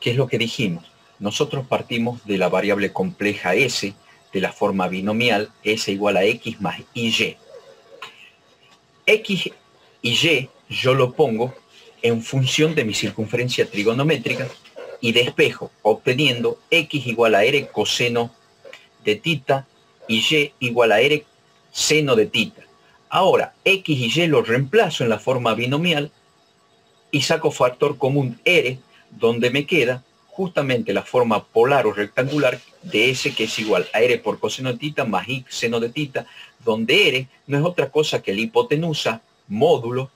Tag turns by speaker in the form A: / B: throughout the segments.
A: ¿Qué es lo que dijimos? Nosotros partimos de la variable compleja S, de la forma binomial, S igual a X más Y. X y Y yo lo pongo en función de mi circunferencia trigonométrica y despejo, obteniendo X igual a R coseno de tita y Y igual a R seno de tita. Ahora, X y Y lo reemplazo en la forma binomial y saco factor común R, donde me queda justamente la forma polar o rectangular de S, que es igual a R por coseno de tita más I seno de tita, donde R no es otra cosa que la hipotenusa módulo,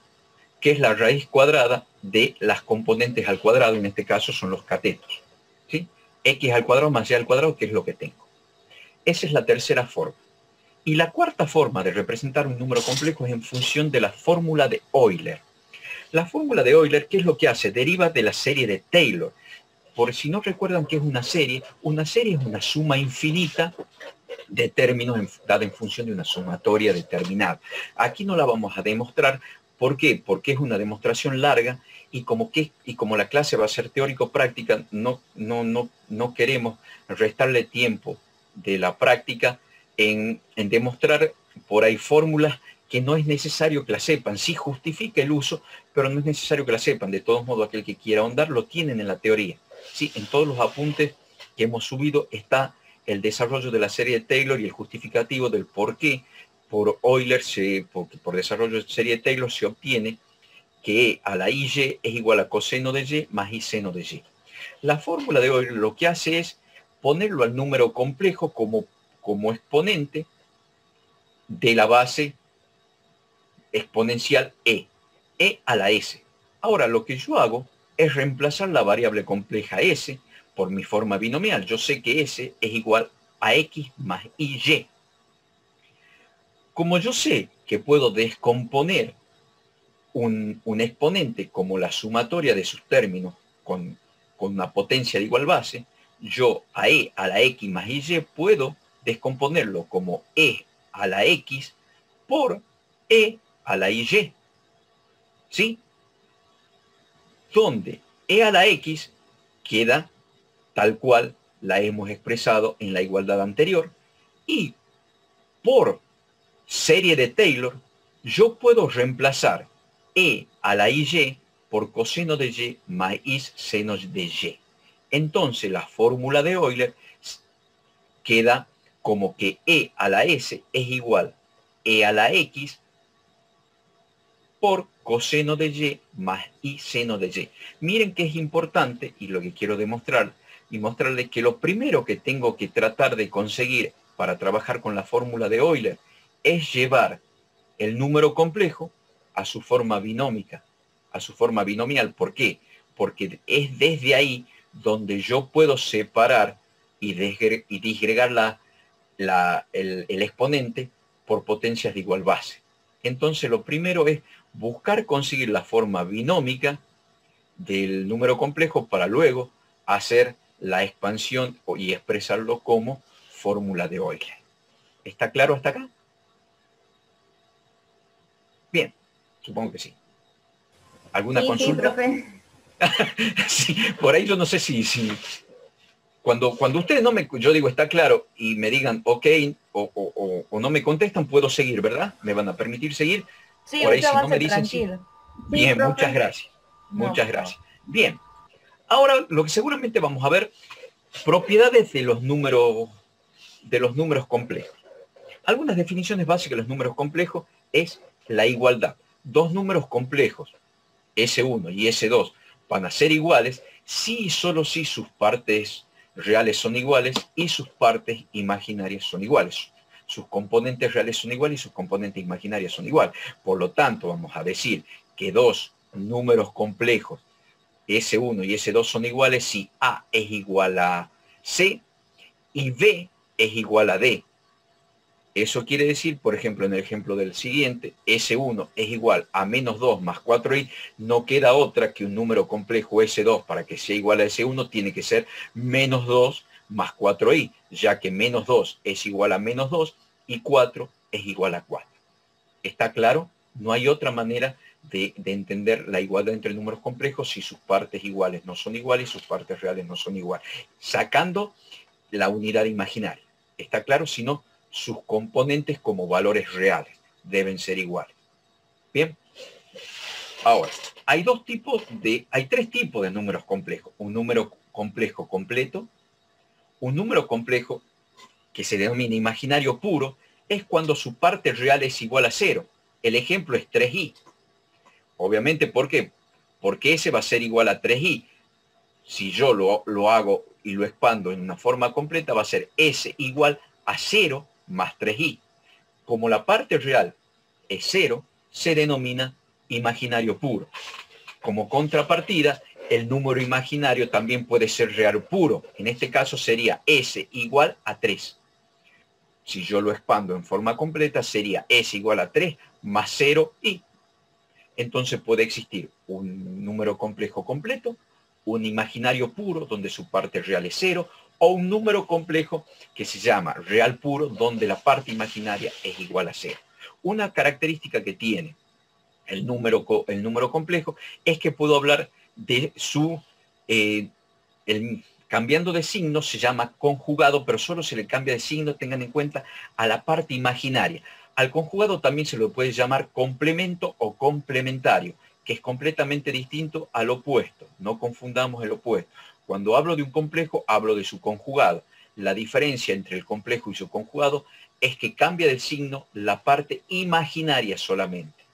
A: que es la raíz cuadrada de las componentes al cuadrado, en este caso son los catetos, ¿sí? X al cuadrado más Y al cuadrado, que es lo que tengo. Esa es la tercera forma. Y la cuarta forma de representar un número complejo es en función de la fórmula de Euler. La fórmula de Euler, ¿qué es lo que hace? Deriva de la serie de Taylor. Por si no recuerdan qué es una serie es una suma infinita de términos dada en función de una sumatoria determinada. Aquí no la vamos a demostrar. ¿Por qué? Porque es una demostración larga y como la clase va a ser teórico-práctica, no queremos restarle tiempo de la práctica en demostrar por ahí fórmulas que no es necesario que la sepan. Sí justifica el uso, pero no es necesario que la sepan. De todos modos, aquel que quiera ahondar lo tienen en la teoría. Sí, en todos los apuntes que hemos subido está el desarrollo de la serie de Taylor y el justificativo del por qué por Euler, por desarrollo de serie de Taylor, se obtiene que E a la IY es igual a coseno de Y más I seno de Y. La fórmula de Euler lo que hace es ponerlo al número complejo como exponente de la base exponencial E a la S. Ahora lo que yo hago es reemplazar la variable compleja S por mi forma binomial. Yo sé que S es igual a X más Y. Como yo sé que puedo descomponer un exponente como la sumatoria de sus términos con una potencia de igual base, yo a E a la X más Y puedo descomponerlo como E a la X por E a la Y. ¿Sí? Donde E a la X queda tal cual la hemos expresado en la igualdad anterior y por serie de Taylor yo puedo reemplazar E a la Y por coseno de Y más I seno de Y. Entonces la fórmula de Euler queda como que E a la S es igual E a la X por coseno de Y más I seno de Y. Miren que es importante, y lo que quiero demostrar, y mostrarles que lo primero que tengo que tratar de conseguir para trabajar con la fórmula de Euler es llevar el número complejo a su forma binómica, a su forma binomial. ¿Por qué? Porque es desde ahí donde yo puedo separar y disgregar el exponente por potencias de igual base. Entonces lo primero es buscar conseguir la forma binómica del número complejo para luego hacer la expansión y expresarlo como fórmula de Euler. ¿Está claro hasta acá? Bien, supongo que sí. ¿Alguna
B: Sí,
A: consulta?
B: profe.
A: Sí, por ahí yo no sé cuando ustedes no me, yo digo está claro y me digan ok o no me contestan, puedo seguir, ¿verdad? Me van a permitir seguir.
B: Sí,
A: Por ahí
B: usted
A: si no me
B: avance
A: dicen sí.
B: tranquilo. Sí,
A: Bien, muchas
B: profe.
A: gracias.
B: No,
A: Muchas
B: por favor.
A: gracias. Bien, ahora lo que seguramente vamos a ver, propiedades de los números complejos. Algunas definiciones básicas de los números complejos es la igualdad. Dos números complejos, S1 y S2, van a ser iguales si y solo si sus partes reales son iguales y sus partes imaginarias son iguales. Sus componentes reales son iguales y sus componentes imaginarias son iguales. Por lo tanto, vamos a decir que dos números complejos, S1 y S2, son iguales si A es igual a C y B es igual a D. Eso quiere decir, por ejemplo, en el ejemplo del siguiente, S1 es igual a menos 2 más 4i, no queda otra que un número complejo S2 para que sea igual a S1 tiene que ser menos 2 más 4i, ya que menos 2 es igual a menos 2 y 4 es igual a 4. ¿Está claro? No hay otra manera de entender la igualdad entre números complejos si sus partes iguales no son iguales y sus partes reales no son iguales, sacando la unidad imaginaria. ¿Está claro? Si no, sus componentes como valores reales deben ser iguales. Bien. Ahora, hay tres tipos de números complejos. Un número complejo completo, un número complejo que se denomina imaginario puro, es cuando su parte real es igual a 0. El ejemplo es 3i. Obviamente, ¿por qué? Porque ese va a ser igual a 3i. Si yo lo hago y lo expando en una forma completa, va a ser s igual a 0 más 3i. Como la parte real es 0, se denomina imaginario puro. Como contrapartida, el número imaginario también puede ser real puro. En este caso sería s igual a 3. Si yo lo expando en forma completa, sería s igual a 3 más 0i. Entonces puede existir un número complejo completo, un imaginario puro, donde su parte real es 0, o un número complejo que se llama real puro, donde la parte imaginaria es igual a 0. Una característica que tiene el número complejo es que puedo hablar de su... cambiando de signo se llama conjugado, pero solo se le cambia de signo, tengan en cuenta, a la parte imaginaria. Al conjugado también se lo puede llamar complemento o complementario, que es completamente distinto al opuesto. No confundamos el opuesto. Cuando hablo de un complejo, hablo de su conjugado. La diferencia entre el complejo y su conjugado es que cambia de signo la parte imaginaria solamente.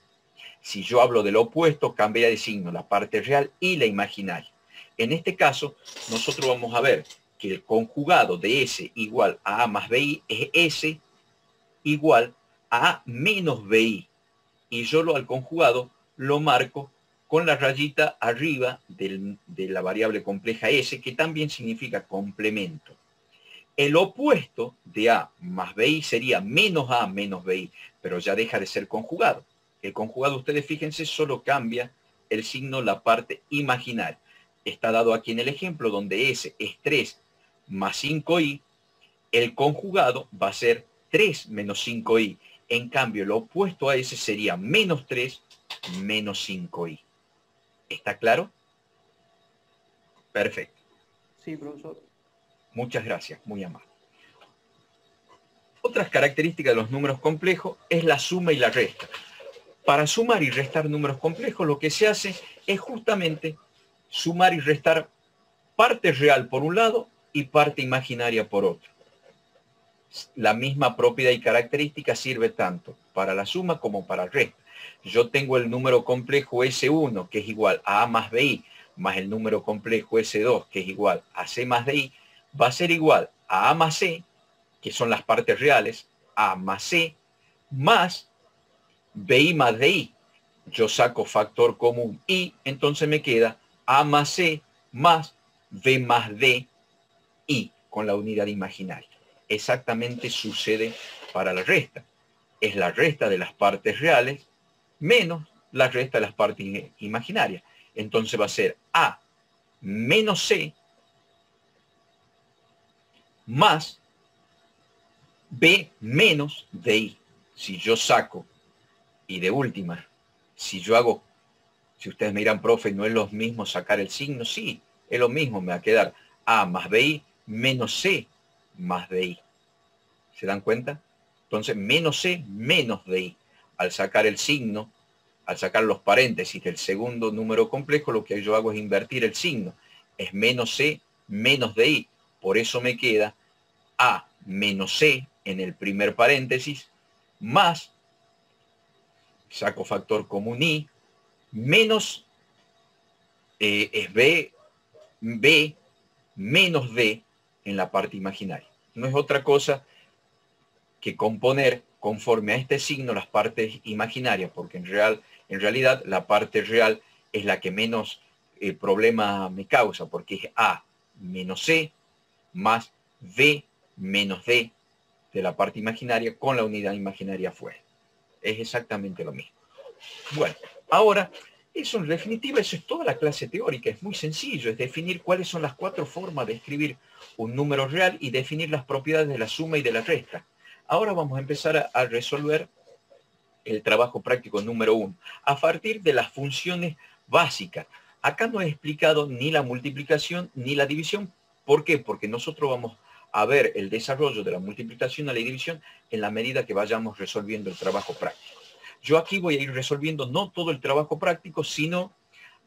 A: Si yo hablo del opuesto, cambia de signo la parte real y la imaginaria. En este caso, nosotros vamos a ver que el conjugado de S igual a más BI es S igual a A menos BI. Y yo al conjugado lo marco con la rayita arriba de la variable compleja S, que también significa complemento. El opuesto de A más BI sería menos A menos BI, pero ya deja de ser conjugado. El conjugado, ustedes fíjense, solo cambia el signo, la parte imaginaria. Está dado aquí en el ejemplo donde S es 3 más 5i, el conjugado va a ser 3 menos 5i. En cambio, lo opuesto a ese sería menos 3 menos 5i. ¿Está claro? Perfecto.
B: Sí, profesor.
A: Muchas gracias, muy amable. Otras características de los números complejos es la suma y la resta. Para sumar y restar números complejos, lo que se hace es justamente sumar y restar parte real por un lado y parte imaginaria por otro. La misma propiedad y característica sirve tanto para la suma como para la resta. Yo tengo el número complejo S1, que es igual a A más BI, más el número complejo S2, que es igual a C más DI, va a ser igual a A más C, que son las partes reales, A más C, más BI más DI. Yo saco factor común I, entonces me queda A más C más B más D I con la unidad imaginaria. Exactamente sucede para la resta. Es la resta de las partes reales menos la resta de las partes imaginarias. Entonces va a ser A menos C más B menos DI. Si yo saco, y de última, si ustedes me dirán, profe, ¿no es lo mismo sacar el signo? Sí, es lo mismo, me va a quedar A más BI menos C más DI. ¿Se dan cuenta? Entonces, menos C menos DI. Al sacar el signo, al sacar los paréntesis del segundo número complejo, lo que yo hago es invertir el signo. Es menos C menos DI. Por eso me queda A menos C en el primer paréntesis, más, saco factor común I, menos es B menos D en la parte imaginaria. No es otra cosa que componer conforme a este signo las partes imaginarias, porque en realidad la parte real es la que menos problema me causa, porque es A menos C más B menos D de la parte imaginaria con la unidad imaginaria afuera. Es exactamente lo mismo. Bueno, ahora, eso en definitiva, eso es toda la clase teórica. Es muy sencillo, es definir cuáles son las 4 formas de escribir un número real y definir las propiedades de la suma y de la resta. Ahora vamos a empezar a resolver el trabajo práctico número 1, a partir de las funciones básicas. Acá no he explicado ni la multiplicación ni la división. ¿Por qué? Porque nosotros vamos a ver el desarrollo de la multiplicación a la división en la medida que vayamos resolviendo el trabajo práctico. Yo aquí voy a ir resolviendo no todo el trabajo práctico, sino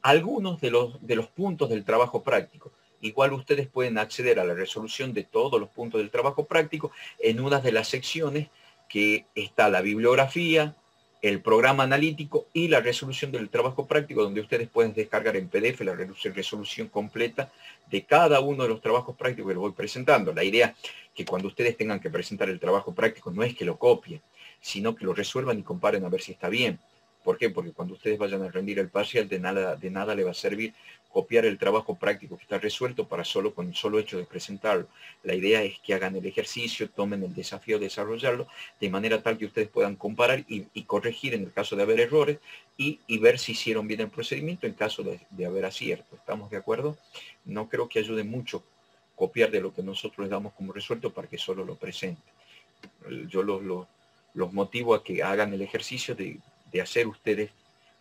A: algunos de los puntos del trabajo práctico. Igual ustedes pueden acceder a la resolución de todos los puntos del trabajo práctico en una de las secciones que está la bibliografía, el programa analítico y la resolución del trabajo práctico, donde ustedes pueden descargar en PDF la resolución completa de cada uno de los trabajos prácticos que les voy presentando. La idea es que cuando ustedes tengan que presentar el trabajo práctico no es que lo copien, sino que lo resuelvan y comparen a ver si está bien. ¿Por qué? Porque cuando ustedes vayan a rendir el parcial, de nada le va a servir copiar el trabajo práctico que está resuelto con el solo hecho de presentarlo. La idea es que hagan el ejercicio, tomen el desafío de desarrollarlo, de manera tal que ustedes puedan comparar y corregir en el caso de haber errores y ver si hicieron bien el procedimiento en caso de haber acierto. ¿Estamos de acuerdo? No creo que ayude mucho copiar de lo que nosotros les damos como resuelto para que solo lo presenten. Yo los motivo a que hagan el ejercicio de hacer ustedes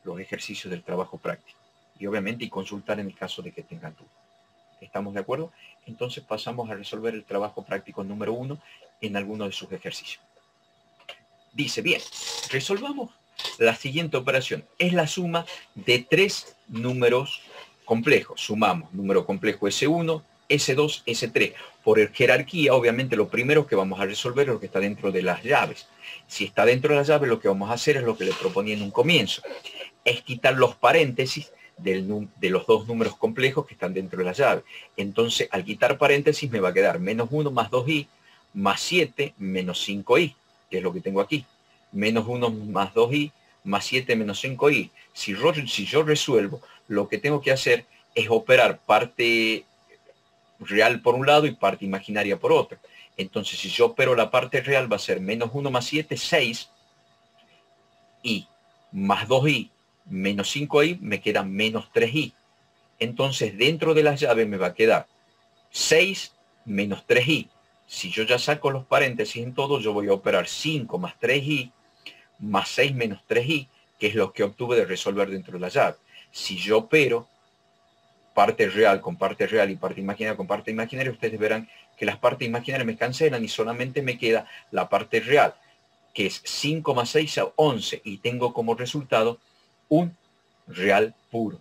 A: los ejercicios del trabajo práctico. Y obviamente consultar en el caso de que tengan dudas. ¿Estamos de acuerdo? Entonces pasamos a resolver el trabajo práctico número 1 en alguno de sus ejercicios. Dice, bien, resolvamos la siguiente operación. Es la suma de 3 números complejos. Sumamos número complejo S1, S2, S3. Por jerarquía, obviamente, lo primero que vamos a resolver es lo que está dentro de las llaves. Si está dentro de las llaves, lo que vamos a hacer es lo que le proponía en un comienzo. Es quitar los paréntesis de los dos números complejos que están dentro de la llave. Entonces, al quitar paréntesis, me va a quedar menos 1 más 2i más 7 menos 5i, que es lo que tengo aquí. Menos 1 más 2i más 7 menos 5i. Si yo resuelvo, lo que tengo que hacer es operar parte real por un lado y parte imaginaria por otro. Entonces, si yo opero la parte real, va a ser menos 1 más 7, 6, i más 2i menos 5i, me queda menos 3i. Entonces, dentro de las llaves me va a quedar 6 menos 3i. Si yo ya saco los paréntesis en todo, yo voy a operar 5 más 3i más 6 menos 3i, que es lo que obtuve de resolver dentro de la llave. Si yo opero parte real con parte real y parte imaginaria con parte imaginaria, ustedes verán que las partes imaginarias me cancelan y solamente me queda la parte real, que es 5 más 6 a 11, y tengo como resultado un real puro.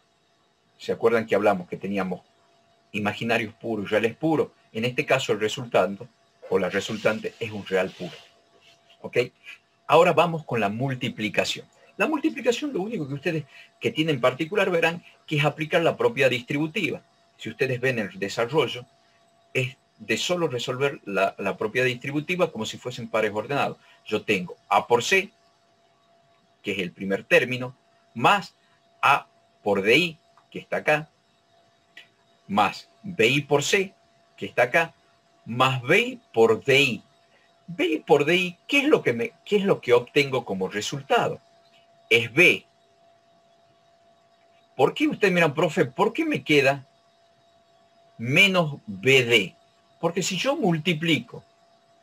A: ¿Se acuerdan que hablamos que teníamos imaginarios puros y reales puros? En este caso el resultante o la resultante es un real puro. ¿Ok? Ahora vamos con la multiplicación. La multiplicación, lo único que ustedes que tienen en particular verán que es aplicar la propiedad distributiva. Si ustedes ven el desarrollo, es de solo resolver la propiedad distributiva como si fuesen pares ordenados. Yo tengo A por C, que es el primer término, más A por DI, que está acá, más BI por C, que está acá, más BI por DI. BI por DI, ¿qué es lo que obtengo como resultado? Es B. ¿Por qué ustedes miran, profe? ¿Por qué me queda menos BD? Porque si yo multiplico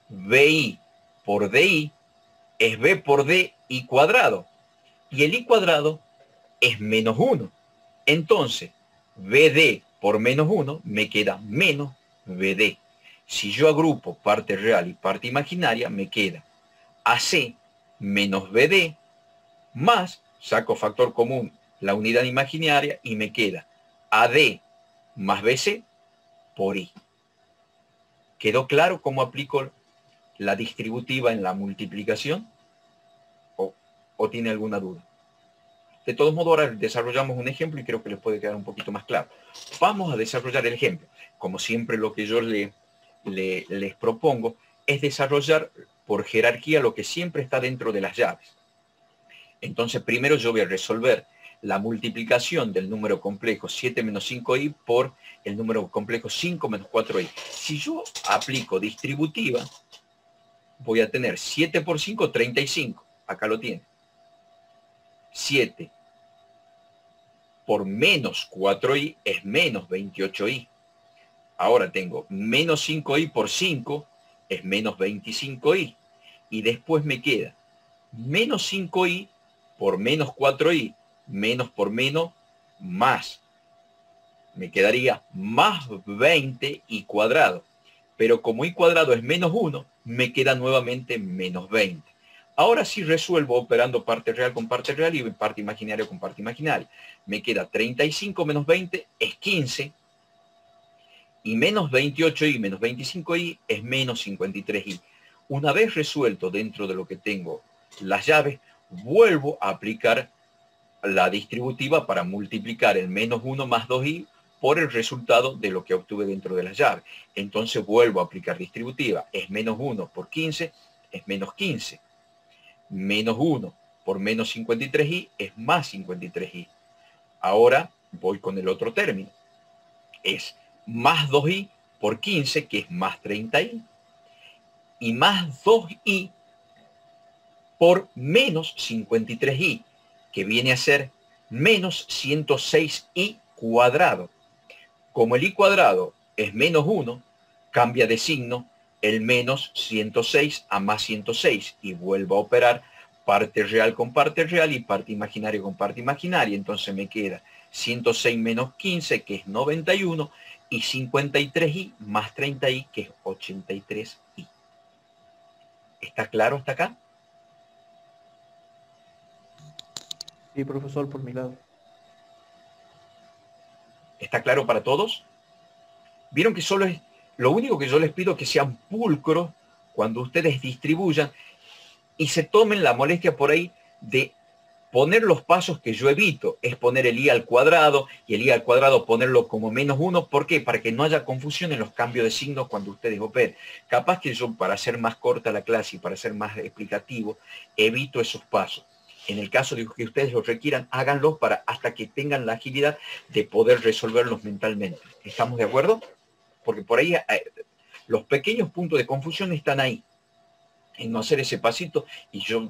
A: BI por DI, es B por DI cuadrado. Y el I cuadrado es menos 1. Entonces, BD por menos 1 me queda menos BD. Si yo agrupo parte real y parte imaginaria, me queda AC menos BD más, saco factor común, la unidad imaginaria y me queda AD más BC por I. ¿Quedó claro cómo aplico la distributiva en la multiplicación? ¿O tiene alguna duda? De todos modos, ahora desarrollamos un ejemplo y creo que les puede quedar un poquito más claro. Vamos a desarrollar el ejemplo. Como siempre, lo que yo les propongo es desarrollar por jerarquía lo que siempre está dentro de las llaves. Entonces, primero yo voy a resolver la multiplicación del número complejo 7 menos 5i por el número complejo 5 menos 4i. Si yo aplico distributiva, voy a tener 7 por 5, 35. Acá lo tiene. 7 por menos 4i es menos 28i. Ahora tengo menos 5i por 5 es menos 25i. Y después me queda menos 5i por menos 4i, menos por menos, más. Me quedaría más 20i cuadrado. Pero como i cuadrado es menos 1, me queda nuevamente menos 20. Ahora sí resuelvo operando parte real con parte real y parte imaginaria con parte imaginaria. Me queda 35 menos 20 es 15. Y menos 28i menos 25i es menos 53i. Una vez resuelto dentro de lo que tengo las llaves, vuelvo a aplicar la distributiva para multiplicar el menos 1 más 2i por el resultado de lo que obtuve dentro de las llaves. Entonces vuelvo a aplicar distributiva. Es menos 1 por 15, es menos 15. Menos 1 por menos 53i es más 53i. Ahora voy con el otro término. Es más 2i por 15, que es más 30i. Y más 2i por menos 53i, que viene a ser menos 106i cuadrado. Como el i cuadrado es menos 1, cambia de signo el menos 106 a más 106 y vuelvo a operar parte real con parte real y parte imaginaria con parte imaginaria. Entonces me queda 106 menos 15, que es 91, y 53i más 30i, que es 83i. ¿Está claro hasta acá?
B: Sí, profesor, por mi lado.
A: ¿Está claro para todos? Vieron que solo es, lo único que yo les pido es que sean pulcros cuando ustedes distribuyan y se tomen la molestia por ahí de poner los pasos que yo evito, es poner el i al cuadrado y el i al cuadrado ponerlo como menos 1. ¿Por qué? Para que no haya confusión en los cambios de signos cuando ustedes operen. Capaz que yo, para hacer más corta la clase y para ser más explicativo, evito esos pasos. En el caso de que ustedes los requieran, háganlos hasta que tengan la agilidad de poder resolverlos mentalmente. ¿Estamos de acuerdo? Porque por ahí los pequeños puntos de confusión están ahí, en no hacer ese pasito, y yo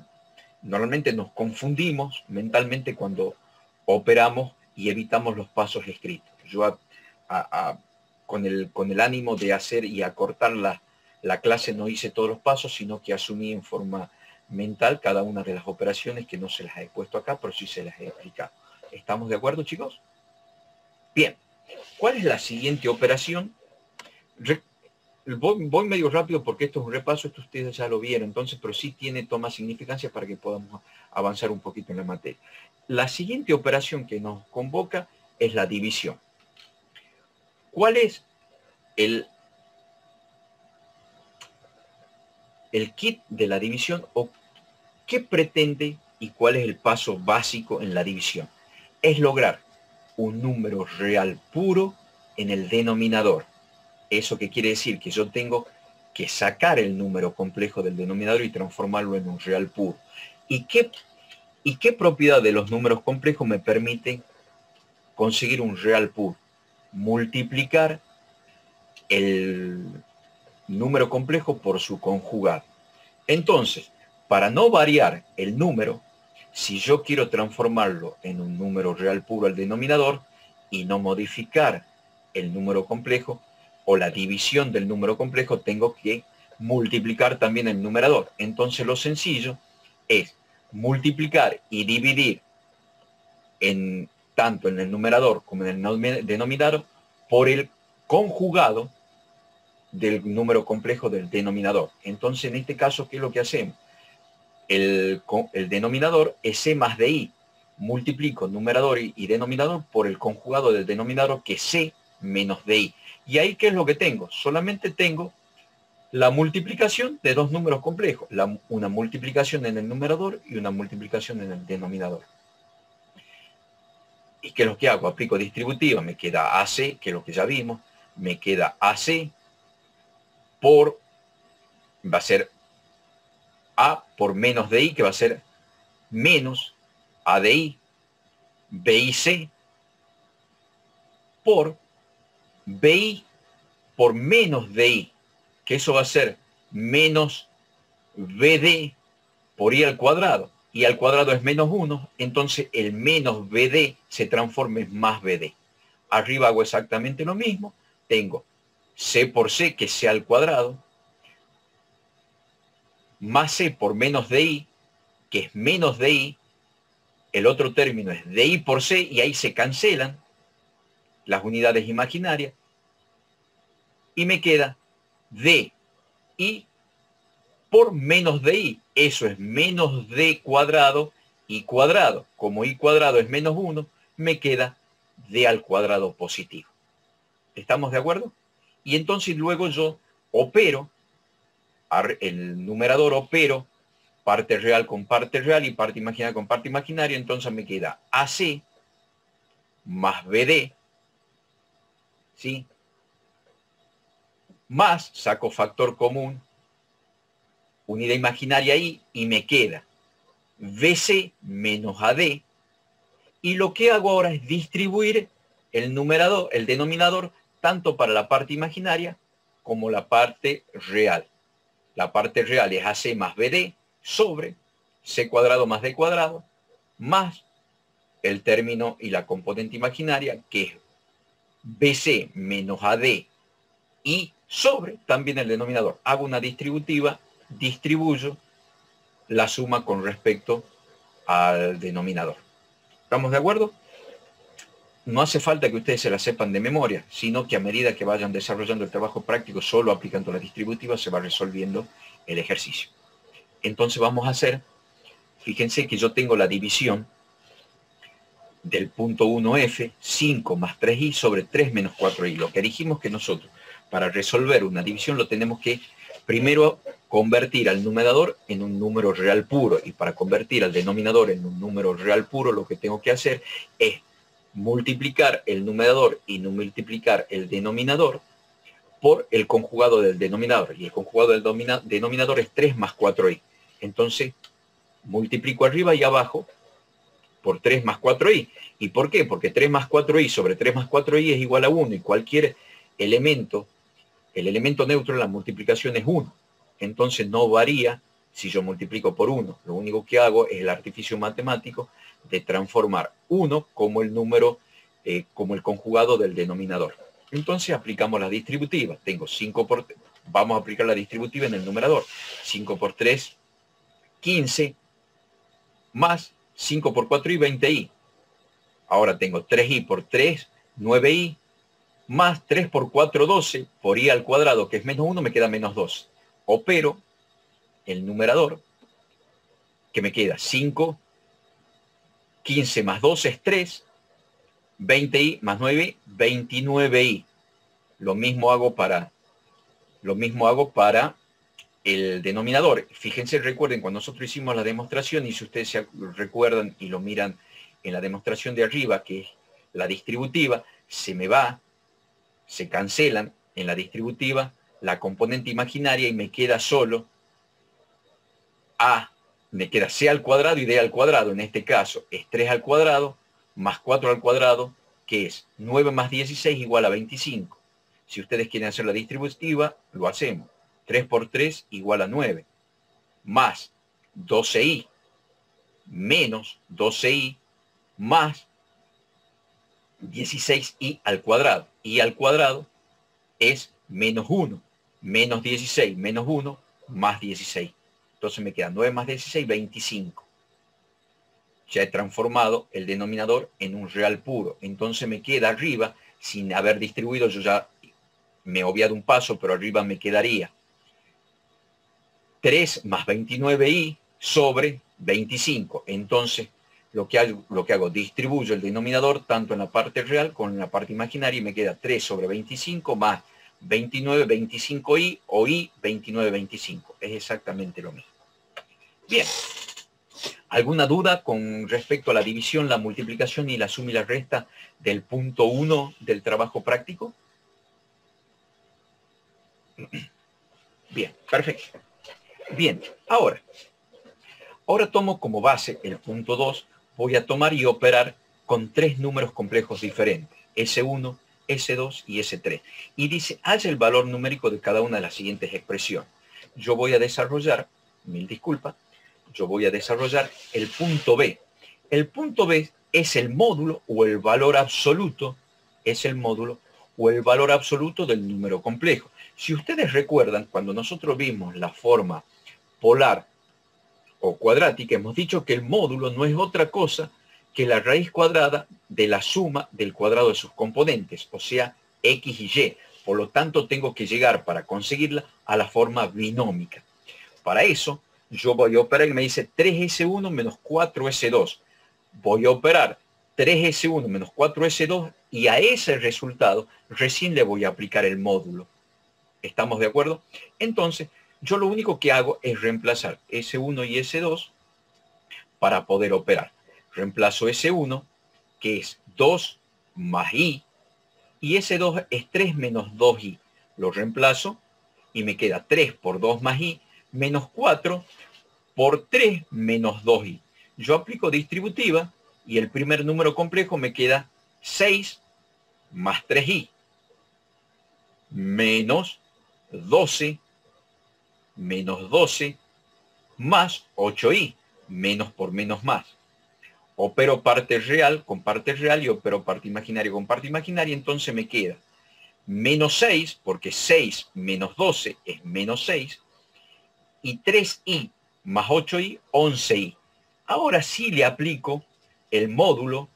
A: normalmente nos confundimos mentalmente cuando operamos y evitamos los pasos escritos. Yo con el ánimo de hacer y acortar la clase no hice todos los pasos, sino que asumí en forma mental cada una de las operaciones que no se las he puesto acá, pero sí se las he explicado. ¿Estamos de acuerdo, chicos? Bien. ¿Cuál es la siguiente operación? Voy medio rápido porque esto es un repaso, esto ustedes ya lo vieron, entonces, pero sí toma significancia para que podamos avanzar un poquito en la materia. La siguiente operación que nos convoca es la división. ¿Cuál es el kit de la división o qué pretende y cuál es el paso básico en la división? Es lograr un número real puro en el denominador. ¿Eso qué quiere decir? Que yo tengo que sacar el número complejo del denominador y transformarlo en un real puro. ¿Y qué propiedad de los números complejos me permite conseguir un real puro? Multiplicar el número complejo por su conjugado. Entonces, para no variar el número, si yo quiero transformarlo en un número real puro al denominador y no modificar el número complejo o la división del número complejo, tengo que multiplicar también el numerador. Entonces lo sencillo es multiplicar y dividir tanto en el numerador como en el denominador por el conjugado del número complejo del denominador. Entonces en este caso, ¿qué es lo que hacemos? El denominador es c más di. Multiplico numerador y denominador por el conjugado del denominador, que es c menos di. Y ahí, ¿qué es lo que tengo? Solamente tengo la multiplicación de dos números complejos. Una multiplicación en el numerador y una multiplicación en el denominador. ¿Y qué es lo que hago? Aplico distributiva. Me queda AC, que es lo que ya vimos. Me queda AC va a ser A por menos DI, que va a ser menos ADI, BIC, por BI por menos DI, que eso va a ser menos BD por I al cuadrado. I al cuadrado es menos 1, entonces el menos BD se transforma en más BD. Arriba hago exactamente lo mismo, tengo C por C, que es C al cuadrado, más C por menos DI, que es menos DI, el otro término es DI por C, y ahí se cancelan las unidades imaginarias, y me queda DI por menos DI. Eso es menos D cuadrado, I cuadrado. Como I cuadrado es menos 1, me queda D al cuadrado positivo. ¿Estamos de acuerdo? Y entonces luego yo opero, el numerador opero parte real con parte real y parte imaginaria con parte imaginaria, entonces me queda AC más BD, ¿sí? Más, saco factor común, unidad imaginaria I, y me queda BC menos AD, y lo que hago ahora es distribuir el numerador, el denominador, tanto para la parte imaginaria como la parte real. La parte real es AC más BD sobre C cuadrado más D cuadrado, más el término y la componente imaginaria, que es BC menos AD, y sobre también el denominador. Hago una distributiva, distribuyo la suma con respecto al denominador. ¿Estamos de acuerdo? No hace falta que ustedes se la sepan de memoria, sino que a medida que vayan desarrollando el trabajo práctico, solo aplicando la distributiva, se va resolviendo el ejercicio. Entonces vamos a hacer, fíjense que yo tengo la división del punto 1F, 5 más 3i sobre 3 menos 4i. Lo que dijimos que nosotros, para resolver una división, lo tenemos que primero convertir al numerador en un número real puro, y para convertir al denominador en un número real puro, lo que tengo que hacer es multiplicar el numerador y multiplicar el denominador por el conjugado del denominador, y el conjugado del denominador es 3 más 4i. Entonces multiplico arriba y abajo por 3 más 4i. ¿Y por qué? Porque 3 más 4i sobre 3 más 4i es igual a 1, y cualquier elemento, el elemento neutro de la multiplicación es 1. Entonces no varía si yo multiplico por 1. Lo único que hago es el artificio matemático de transformar 1 como el número, como el conjugado del denominador. Entonces aplicamos la distributiva. Tengo 5 por... Vamos a aplicar la distributiva en el numerador. 5 por 3, 15, más 5 por 4i, 20i. Ahora tengo 3i por 3, 9i, más 3 por 4, 12, por i al cuadrado, que es menos 1, me queda menos 2. Opero el numerador, que me queda 5, 15 más 12 es 3, 20i más 9, 29i. Lo mismo hago para el denominador. Fíjense, recuerden, cuando nosotros hicimos la demostración, y si ustedes se recuerdan y lo miran en la demostración de arriba, que es la distributiva, se cancelan en la distributiva la componente imaginaria y me queda solo me queda C al cuadrado y D al cuadrado. En este caso es 3 al cuadrado más 4 al cuadrado, que es 9 más 16 igual a 25. Si ustedes quieren hacer la distributiva, lo hacemos. 3 por 3 igual a 9, más 12i, menos 12i, más 16i al cuadrado. I al cuadrado es menos 1, menos 16, menos 1, más 16. Entonces me queda 9 más 16, 25. Ya he transformado el denominador en un real puro. Entonces me queda arriba, sin haber distribuido, yo ya me he obviado un paso, pero arriba me quedaría 3 más 29i sobre 25. Entonces lo que hago, distribuyo el denominador tanto en la parte real como en la parte imaginaria, y me queda 3 sobre 25 más 29, 25i, o i, 29, 25. Es exactamente lo mismo. Bien. ¿Alguna duda con respecto a la división, la multiplicación y la suma y la resta del punto 1 del trabajo práctico? Bien, perfecto. Bien, ahora tomo como base el punto 2, voy a tomar y operar con 3 números complejos diferentes, S1, S2 y S3. Y dice, halla el valor numérico de cada una de las siguientes expresiones. Yo voy a desarrollar, mil disculpas, yo voy a desarrollar el punto B. El punto B es el módulo o el valor absoluto, del número complejo. Si ustedes recuerdan, cuando nosotros vimos la forma polar o cuadrática, hemos dicho que el módulo no es otra cosa que la raíz cuadrada de la suma del cuadrado de sus componentes, o sea, x y y. Por lo tanto, tengo que llegar para conseguirla a la forma binómica. Para eso, yo voy a operar y me dice 3S1 menos 4S2. Voy a operar 3S1 menos 4S2 y a ese resultado recién le voy a aplicar el módulo. ¿Estamos de acuerdo? Entonces, yo lo único que hago es reemplazar S1 y S2 para poder operar. Reemplazo S1, que es 2 más I, y S2 es 3 menos 2I. Lo reemplazo y me queda 3 por 2 más I menos 4 por 3 menos 2I. Yo aplico distributiva y el primer número complejo me queda 6 más 3I menos 12 menos 12 más 8i, menos por menos más. Opero parte real con parte real y opero parte imaginaria con parte imaginaria, entonces me queda menos 6, porque 6 menos 12 es menos 6, y 3i más 8i, 11i. Ahora sí le aplico el módulo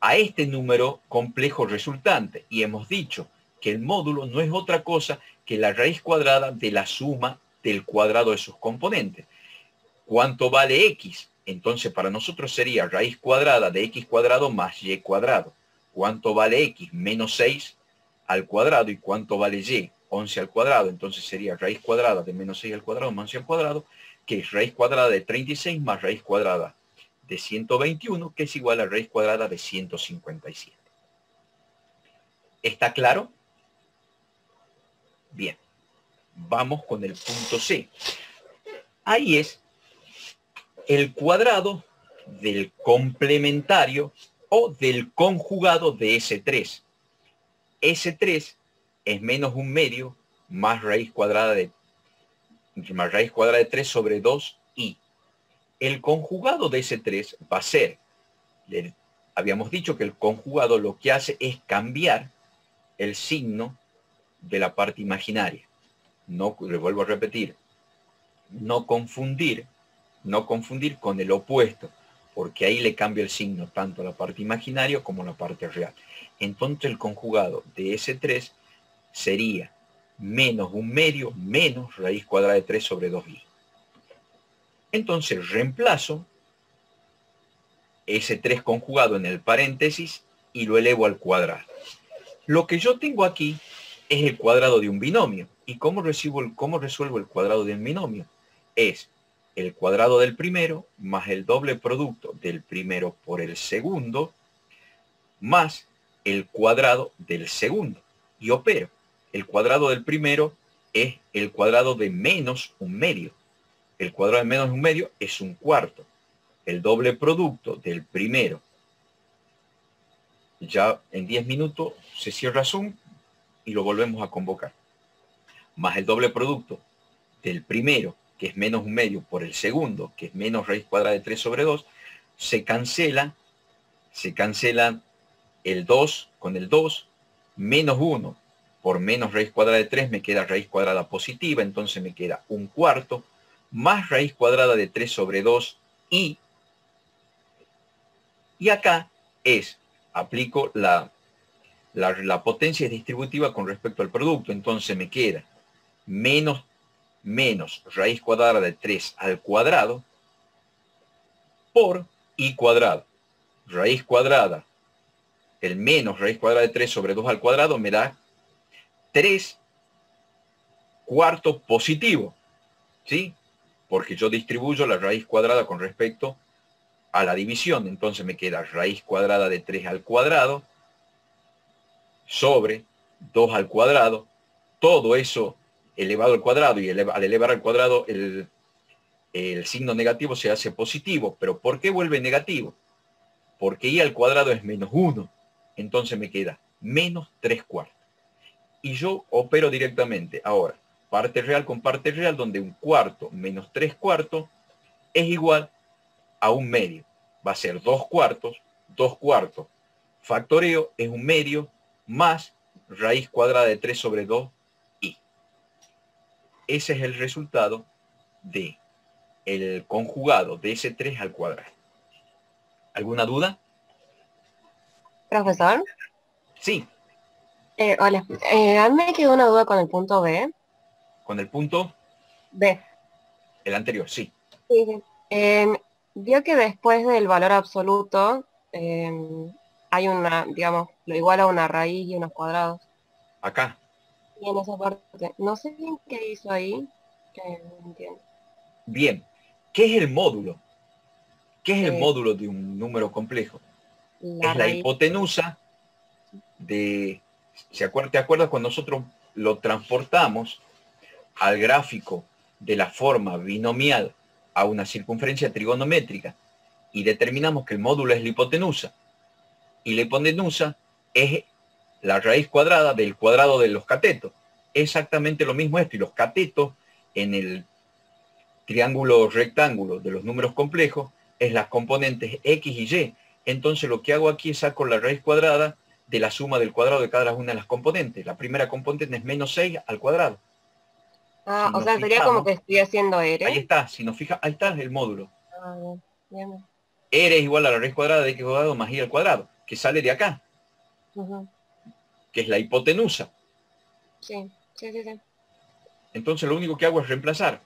A: a este número complejo resultante, y hemos dicho que el módulo no es otra cosa que la raíz cuadrada de la suma del cuadrado de sus componentes. ¿Cuánto vale x? Entonces para nosotros sería raíz cuadrada de x cuadrado más y cuadrado. ¿Cuánto vale x? Menos 6 al cuadrado. ¿Y cuánto vale y? 11 al cuadrado. Entonces sería raíz cuadrada de menos 6 al cuadrado más 11 al cuadrado, que es raíz cuadrada de 36 más raíz cuadrada de 121, que es igual a raíz cuadrada de 157. ¿Está claro? Bien. Vamos con el punto C. Ahí es el cuadrado del complementario o del conjugado de S3. S3 es menos un medio más raíz cuadrada de 3 sobre 2i. El conjugado de S3 va a ser, habíamos dicho que el conjugado lo que hace es cambiar el signo de la parte imaginaria. No, le vuelvo a repetir, no confundir con el opuesto, porque ahí le cambia el signo tanto a la parte imaginaria como a la parte real. Entonces el conjugado de S3 sería menos un medio menos raíz cuadrada de 3 sobre 2i. Entonces reemplazo S3 conjugado en el paréntesis y lo elevo al cuadrado. Lo que yo tengo aquí es el cuadrado de un binomio. ¿Y cómo resuelvo el cuadrado de un binomio? Es el cuadrado del primero más el doble producto del primero por el segundo más el cuadrado del segundo. Y opero. El cuadrado del primero es el cuadrado de menos un medio. El cuadrado de menos un medio es un cuarto. El doble producto del primero. Ya en 10 minutos se cierra Zoom y lo volvemos a convocar. Más el doble producto del primero, que es menos un medio, por el segundo, que es menos raíz cuadrada de 3 sobre 2, se cancela el 2 con el 2, menos 1 por menos raíz cuadrada de 3 me queda raíz cuadrada positiva, entonces me queda un cuarto, más raíz cuadrada de 3 sobre 2 y acá aplico la potencia distributiva con respecto al producto, entonces me queda menos raíz cuadrada de 3 al cuadrado por i cuadrado. Raíz cuadrada, el menos raíz cuadrada de 3 sobre 2 al cuadrado me da 3 cuartos positivo, ¿sí? Porque yo distribuyo la raíz cuadrada con respecto a la división, entonces me queda raíz cuadrada de 3 al cuadrado sobre 2 al cuadrado, todo eso elevado al cuadrado, y al elevar al cuadrado el signo negativo se hace positivo. ¿Pero por qué vuelve negativo? Porque i al cuadrado es menos 1. Entonces me queda menos 3 cuartos. Y yo opero directamente. Ahora, parte real con parte real, donde un cuarto menos 3 cuartos es igual a un medio. Va a ser 2 cuartos. 2 cuartos factoreo es un medio más raíz cuadrada de 3 sobre 2i. Ese es el resultado de el conjugado de ese 3 al cuadrado. ¿Alguna duda?
C: Profesor,
A: Sí,
C: hola. A mí me quedó una duda con el punto B.
A: con el punto,
C: B.
A: el anterior, sí.
C: Sí, sí. Vio que después del valor absoluto hay una, digamos, lo igual a una raíz y unos cuadrados.
A: Acá.
C: Y en esa parte, no sé bien qué hizo ahí, no entiendo.
A: Bien. ¿Qué es el módulo? ¿Qué es el
C: Eh,
A: módulo de un número complejo?
C: la
A: Es la
C: raíz.
A: hipotenusa de... ¿Te acuerdas cuando nosotros lo transportamos al gráfico de la forma binomial a una circunferencia trigonométrica y determinamos que el módulo es la hipotenusa? Y la hipotenusa es la raíz cuadrada del cuadrado de los catetos. Exactamente lo mismo esto. Y los catetos en el triángulo rectángulo de los números complejos es las componentes x y y. Entonces lo que hago aquí es saco la raíz cuadrada de la suma del cuadrado de cada una de las componentes. La primera componente es menos 6 al cuadrado.
C: Ah,
A: Si
C: o
A: nos
C: sea, sería como
A: fijamos,
C: que estoy haciendo
A: ahí
C: R.
A: está. Si nos fijamos, ahí está el módulo.
C: Ah, bien, bien, bien.
A: R es igual a la raíz cuadrada de x cuadrado más y al cuadrado, que sale de acá,
C: Ujú.
A: que es la hipotenusa.
C: Sí, sí, sí, sí.
A: Entonces lo único que hago es reemplazar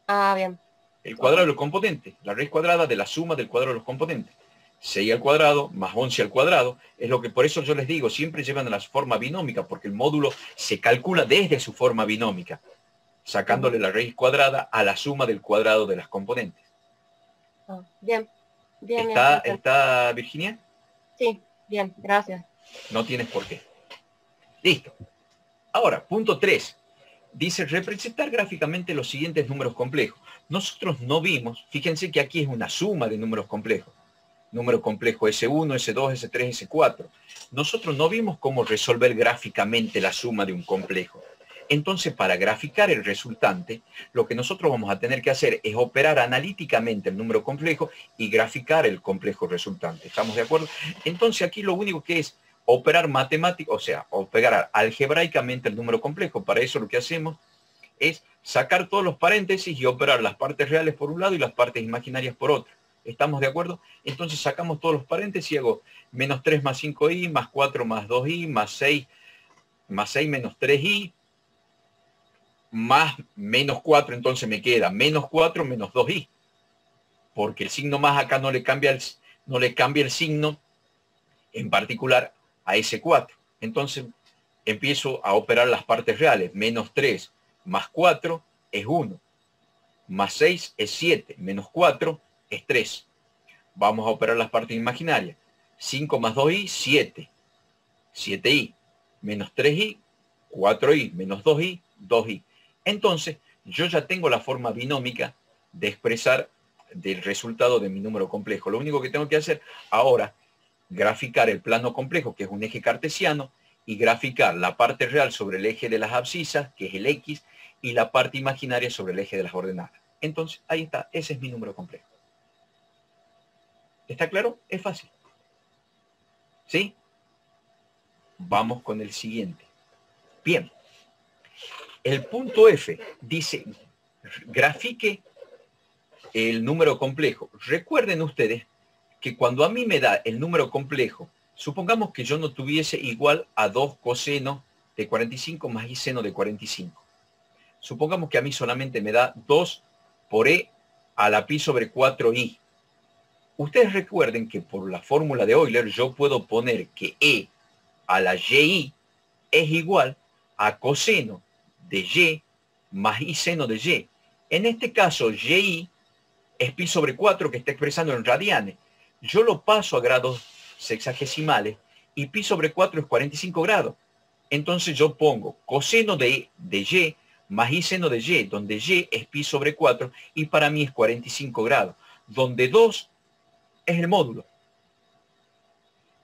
C: Ah, bien.
A: el
C: Ok.
A: cuadrado de los componentes, la raíz cuadrada de la suma del cuadrado de los componentes. 6 al cuadrado más 11 al cuadrado, es lo que por eso yo les digo, siempre llevan a la forma binómica, porque el módulo se calcula desde su forma binómica, sacándole
C: Ujú.
A: la raíz cuadrada a la suma del cuadrado de las componentes.
C: Ah, bien, bien, bien, perfecto.
A: ¿Está Virginia?
C: Sí, bien, gracias.
A: No tienes por qué. Listo. Ahora, punto 3. Dice representar gráficamente los siguientes números complejos. Nosotros no vimos, fíjense que aquí es una suma de números complejos. Número complejo S1, S2, S3, S4. Nosotros no vimos cómo resolver gráficamente la suma de un complejo. Entonces, para graficar el resultante, lo que nosotros vamos a tener que hacer es operar analíticamente el número complejo y graficar el complejo resultante. ¿Estamos de acuerdo? Entonces, aquí lo único que es operar matemático, o sea, operar algebraicamente el número complejo. Para eso lo que hacemos es sacar todos los paréntesis y operar las partes reales por un lado y las partes imaginarias por otro. ¿Estamos de acuerdo? Entonces sacamos todos los paréntesis y hago menos 3 más 5i, más 4 más 2i, más 6 menos 3i, más menos 4, entonces me queda menos 4 menos 2i. Porque el signo más acá no le cambia el signo en particular a ese 4. Entonces empiezo a operar las partes reales. Menos 3 más 4 es 1. Más 6 es 7. Menos 4 es 3. Vamos a operar las partes imaginarias. 5 más 2i, 7. 7i. Menos 3i, 4i. Menos 2i, 2i. Entonces, yo ya tengo la forma binómica de expresar del resultado de mi número complejo. Lo único que tengo que hacer ahora, graficar el plano complejo, que es un eje cartesiano, y graficar la parte real sobre el eje de las abscisas, que es el X, y la parte imaginaria sobre el eje de las ordenadas. Entonces, ahí está, ese es mi número complejo. ¿Está claro? Es fácil. ¿Sí? Vamos con el siguiente. Bien. El punto F dice, grafique el número complejo. Recuerden ustedes que cuando a mí me da el número complejo, supongamos que yo no tuviese igual a 2 coseno de 45 más y seno de 45. Supongamos que a mí solamente me da 2 por e a la pi sobre 4i. Ustedes recuerden que por la fórmula de Euler yo puedo poner que e a la yi es igual a coseno de y más y seno de y. En este caso, y es pi sobre 4 que está expresando en radianes. Yo lo paso a grados sexagesimales y pi sobre 4 es 45 grados. Entonces yo pongo coseno de y más y seno de y, donde y es pi sobre 4 y para mí es 45 grados, donde 2 es el módulo.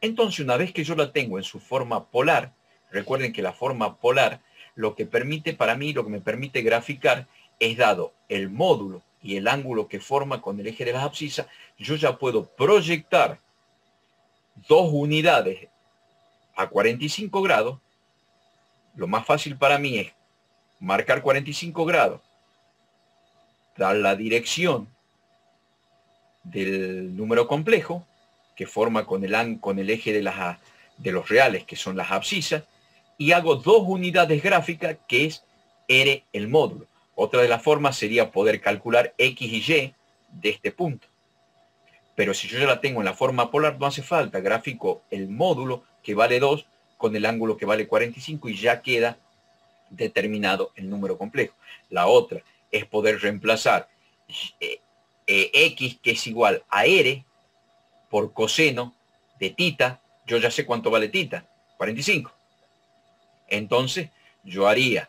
A: Entonces, una vez que yo la tengo en su forma polar, recuerden que la forma polar lo que permite para mí, lo que me permite graficar es dado el módulo y el ángulo que forma con el eje de las abscisas, yo ya puedo proyectar dos unidades a 45 grados. Lo más fácil para mí es marcar 45 grados da la dirección del número complejo, que forma con el eje de los reales, que son las abscisas, y hago dos unidades gráficas, que es R el módulo. Otra de las formas sería poder calcular X y Y de este punto. Pero si yo ya la tengo en la forma polar, no hace falta. Gráfico el módulo, que vale 2, con el ángulo que vale 45, y ya queda determinado el número complejo. La otra es poder reemplazar X, que es igual a R, por coseno de tita. Yo ya sé cuánto vale tita, 45. Entonces, yo haría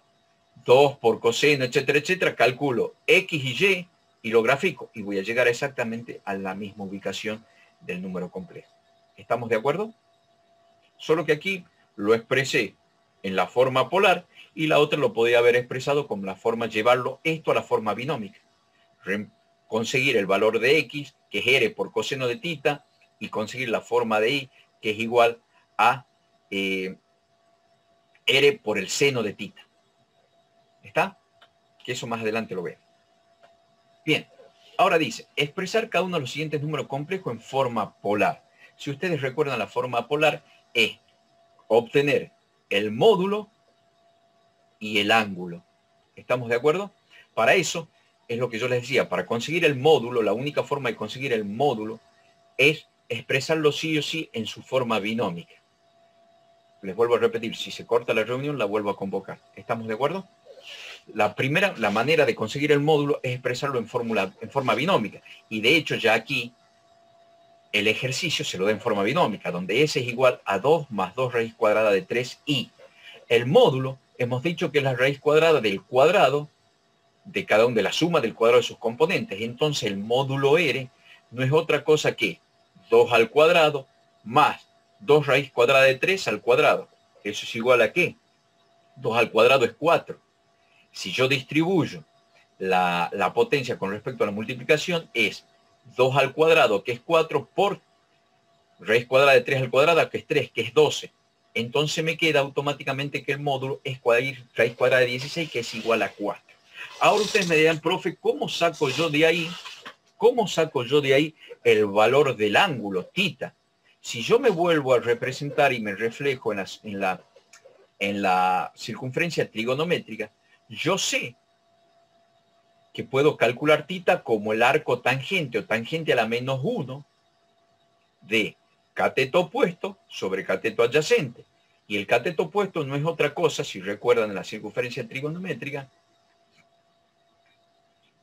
A: 2 por coseno, etcétera, etcétera, calculo X y Y lo grafico, y voy a llegar exactamente a la misma ubicación del número complejo. ¿Estamos de acuerdo? Solo que aquí lo expresé en la forma polar, y la otra lo podía haber expresado como la forma, llevarlo esto a la forma binómica. Conseguir el valor de X, que es R por coseno de tita, y conseguir la forma de Y, que es igual a R por el seno de tita. ¿Está? Que eso más adelante lo veo. Bien, ahora dice, expresar cada uno de los siguientes números complejos en forma polar. Si ustedes recuerdan, la forma polar es obtener el módulo y el ángulo. ¿Estamos de acuerdo? Para eso, es lo que yo les decía, para conseguir el módulo, la única forma de conseguir el módulo es expresarlo sí o sí en su forma binómica. Les vuelvo a repetir, si se corta la reunión, la vuelvo a convocar. ¿Estamos de acuerdo? La manera de conseguir el módulo es expresarlo en forma binómica. Y de hecho, ya aquí, el ejercicio se lo da en forma binómica, donde S es igual a 2 más 2 raíz cuadrada de 3i. El módulo, hemos dicho que es la raíz cuadrada del cuadrado de cada uno, de la suma del cuadrado de sus componentes. Entonces, el módulo R no es otra cosa que 2 al cuadrado más 2 raíz cuadrada de 3 al cuadrado. ¿Eso es igual a qué? 2 al cuadrado es 4. Si yo distribuyo la potencia con respecto a la multiplicación, es 2 al cuadrado, que es 4, por raíz cuadrada de 3 al cuadrado, que es 3, que es 12. Entonces me queda automáticamente que el módulo es raíz cuadrada de 16, que es igual a 4. Ahora ustedes me dirán, profe, ¿cómo saco yo de ahí? ¿Cómo saco yo de ahí el valor del ángulo, tita? Si yo me vuelvo a representar y me reflejo en la circunferencia trigonométrica, yo sé que puedo calcular tita como el arco tangente o tangente a la menos 1 de cateto opuesto sobre cateto adyacente. Y el cateto opuesto no es otra cosa, si recuerdan, en la circunferencia trigonométrica.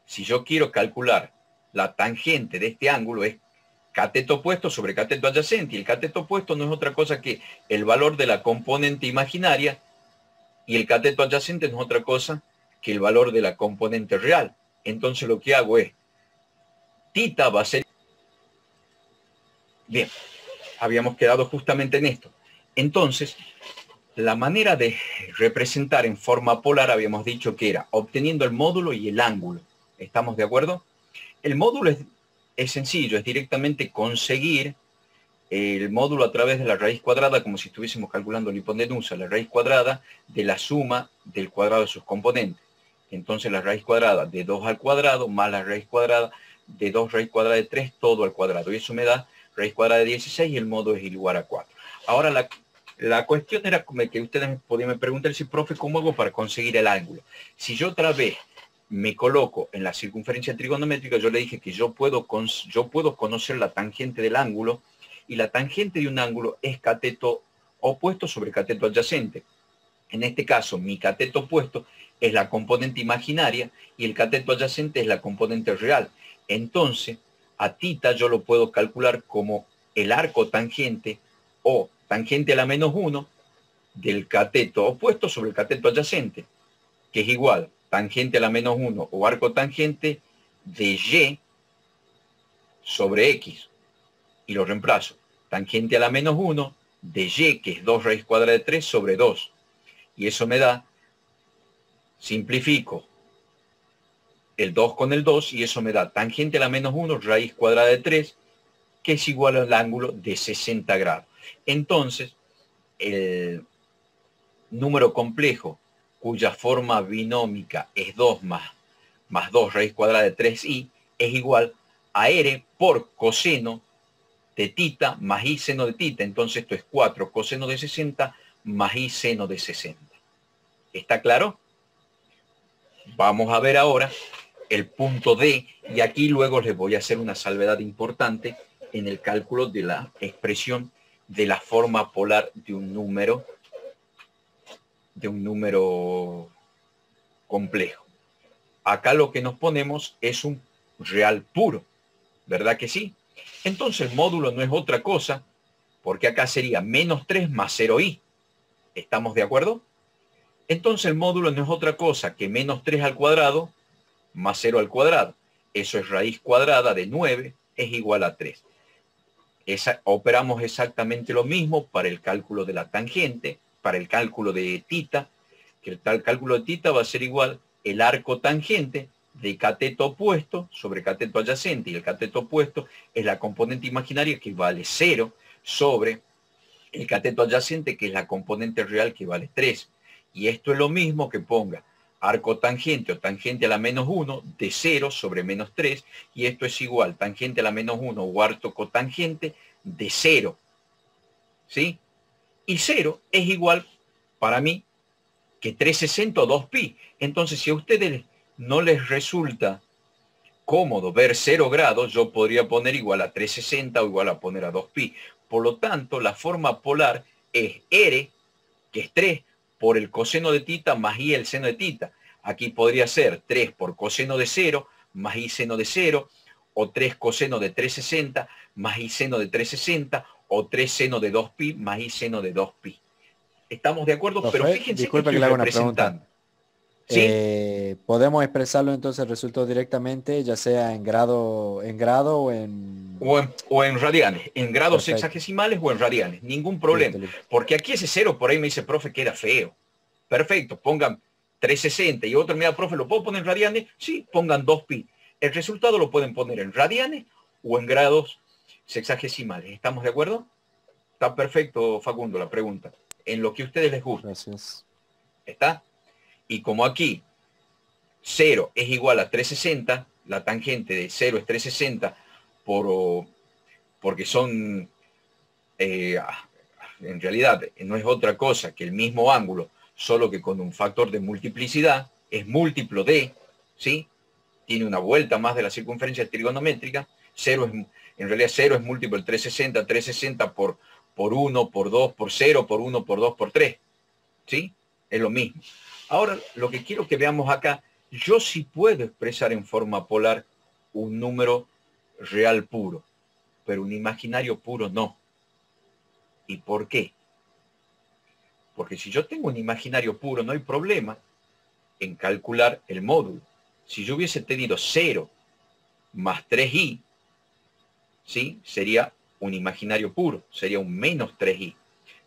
A: Si yo quiero calcular la tangente de este ángulo, es cateto opuesto sobre cateto adyacente. Y el cateto opuesto no es otra cosa que el valor de la componente imaginaria, y el cateto adyacente no es otra cosa que el valor de la componente real. Entonces lo que hago es, tita va a ser... Bien, habíamos quedado justamente en esto. Entonces, la manera de representar en forma polar habíamos dicho que era obteniendo el módulo y el ángulo. ¿Estamos de acuerdo? El módulo es sencillo, es directamente conseguir el módulo a través de la raíz cuadrada, como si estuviésemos calculando la hipotenusa, la raíz cuadrada de la suma del cuadrado de sus componentes. Entonces la raíz cuadrada de 2 al cuadrado más la raíz cuadrada de 2 raíz cuadrada de 3 todo al cuadrado. Y eso me da raíz cuadrada de 16 y el módulo es igual a 4. Ahora la cuestión era como que ustedes podían preguntar, si profe, ¿cómo hago para conseguir el ángulo? Si yo otra vez me coloco en la circunferencia trigonométrica, yo le dije que yo puedo conocer la tangente del ángulo, y la tangente de un ángulo es cateto opuesto sobre cateto adyacente. En este caso, mi cateto opuesto es la componente imaginaria y el cateto adyacente es la componente real. Entonces, a tita yo lo puedo calcular como el arco tangente o tangente a la menos 1 del cateto opuesto sobre el cateto adyacente, que es igual tangente a la menos 1 o arco tangente de Y sobre X. Y lo reemplazo. Tangente a la menos 1 de Y, que es 2 raíz cuadrada de 3 sobre 2. Y eso me da, simplifico el 2 con el 2, y eso me da tangente a la menos 1 raíz cuadrada de 3, que es igual al ángulo de 60 grados. Entonces, el número complejo cuya forma binómica es 2 más más 2 raíz cuadrada de 3i es igual a r por coseno de tita más i seno de tita. Entonces esto es 4 coseno de 60 más i seno de 60. ¿Está claro? Vamos a ver ahora el punto D, y aquí luego les voy a hacer una salvedad importante en el cálculo de la expresión de la forma polar de un número complejo. Acá lo que nos ponemos es un real puro, ¿verdad que sí? Entonces el módulo no es otra cosa, porque acá sería menos 3 más 0i. ¿Estamos de acuerdo? Entonces el módulo no es otra cosa que menos 3 al cuadrado más 0 al cuadrado. Eso es raíz cuadrada de 9 es igual a 3. Operamos exactamente lo mismo para el cálculo de la tangente, para el cálculo de tita, que el tal cálculo de tita va a ser igual el arco tangente de cateto opuesto sobre cateto adyacente, y el cateto opuesto es la componente imaginaria que vale 0 sobre el cateto adyacente, que es la componente real que vale 3. Y esto es lo mismo que ponga arco tangente o tangente a la menos 1 de 0 sobre menos 3, y esto es igual tangente a la menos 1 o arco cotangente de 0. ¿Sí? Y 0 es igual para mí que 360 o 2pi. Entonces, si a ustedes no les resulta cómodo ver 0 grados, yo podría poner igual a 360 o igual a poner a 2pi. Por lo tanto, la forma polar es r, que es 3, por el coseno de tita más i el seno de tita. Aquí podría ser 3 por coseno de 0 más i seno de 0, o 3 coseno de 360 más i seno de 360, o 3 seno de 2pi más i seno de 2pi. ¿Estamos de acuerdo?
D: Profe,
A: Pero fíjense
D: disculpe
A: que
D: que le
A: estoy
D: haga una pregunta.
A: representando. ¿Sí?
D: ¿Podemos expresarlo entonces el resultado directamente, ya sea en grado o en...
A: O en radianes, en grados
D: Perfecto.
A: sexagesimales o en radianes, ningún problema.
D: Listo.
A: Porque aquí ese 0 por ahí me dice, profe, que era feo. Perfecto, pongan 360 y otro, mira, profe, ¿lo puedo poner en radianes? Sí, pongan 2pi. El resultado lo pueden poner en radianes o en grados sexagesimales. ¿Estamos de acuerdo? Está perfecto, Facundo, la pregunta. En lo que a ustedes les gusta.
D: Gracias.
A: ¿Está? Y como aquí 0 es igual a 360, la tangente de 0 es 360 porque son, en realidad no es otra cosa que el mismo ángulo, solo que con un factor de multiplicidad, es múltiplo de, ¿sí? Tiene una vuelta más de la circunferencia trigonométrica. 0 es, en realidad 0 es múltiplo del 360, 360 por 1, por 2, por 0, por 1, por 2, por 3. ¿Sí? Es lo mismo. Ahora, lo que quiero que veamos acá, yo sí puedo expresar en forma polar un número real puro, pero un imaginario puro no. ¿Y por qué? Porque si yo tengo un imaginario puro, no hay problema en calcular el módulo. Si yo hubiese tenido 0 más 3i, ¿sí? Sería un imaginario puro, sería un menos 3i.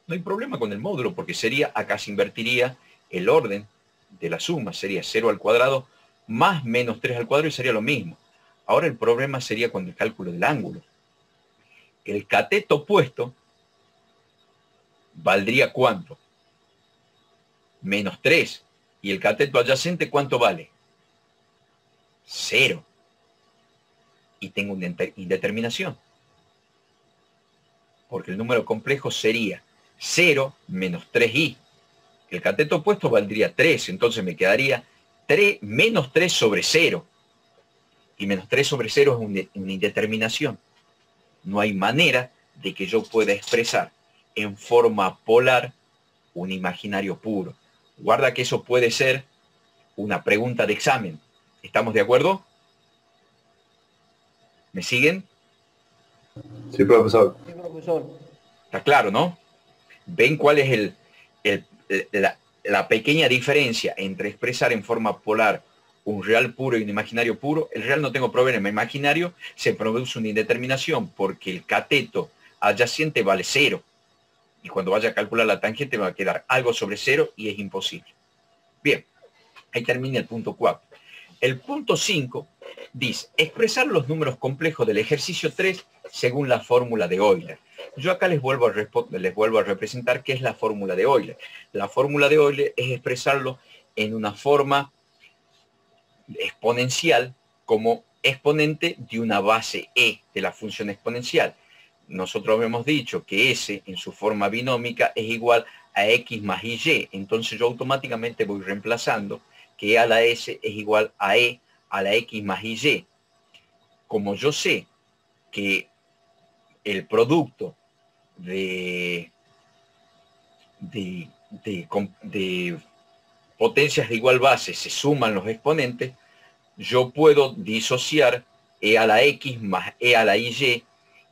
A: No hay problema con el módulo, porque sería, acá se invertiría el orden de la suma, sería 0 al cuadrado más menos 3 al cuadrado y sería lo mismo. Ahora el problema sería con el cálculo del ángulo. El cateto opuesto valdría ¿cuánto? Menos 3. ¿Y el cateto adyacente cuánto vale? 0. Y tengo una indeterminación. Porque el número complejo sería 0 menos 3i. El cateto opuesto valdría 3, entonces me quedaría menos 3 sobre 0. Y menos 3 sobre 0 es una indeterminación. No hay manera de que yo pueda expresar en forma polar un imaginario puro. Guarda que eso puede ser una pregunta de examen. ¿Estamos de acuerdo? ¿Me siguen?
E: Sí, profesor.
B: Sí, profesor.
A: Está claro, ¿no? ¿Ven cuál es la pequeña diferencia entre expresar en forma polar un real puro y un imaginario puro? El real no tengo problema, el imaginario se produce una indeterminación porque el cateto adyacente vale 0. Y cuando vaya a calcular la tangente me va a quedar algo sobre 0 y es imposible. Bien, ahí termina el punto 4. El punto 5 dice, expresar los números complejos del ejercicio 3 según la fórmula de Euler. Yo acá les vuelvo a representar qué es la fórmula de Euler. La fórmula de Euler es expresarlo en una forma exponencial como exponente de una base e de la función exponencial. Nosotros hemos dicho que s en su forma binómica es igual a x más y. Entonces yo automáticamente voy reemplazando que e a la s es igual a e a la x más y. Como yo sé que el producto de potencias de igual base se suman los exponentes, yo puedo disociar e a la x más e a la y,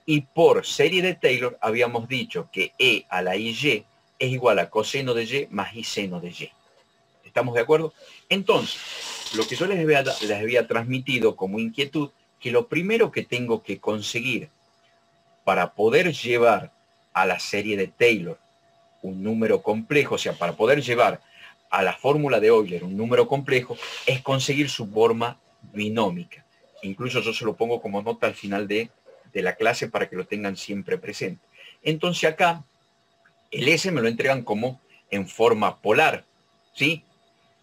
A: y por serie de Taylor habíamos dicho que e a la y es igual a coseno de y más y seno de y. ¿Estamos de acuerdo? Entonces, lo que yo les había transmitido como inquietud, que lo primero que tengo que conseguir para poder llevar a la serie de Taylor un número complejo, o sea, para poder llevar a la fórmula de Euler un número complejo, es conseguir su forma binómica. Incluso yo se lo pongo como nota al final de la clase para que lo tengan siempre presente. Entonces acá, el S me lo entregan como en forma polar, ¿sí?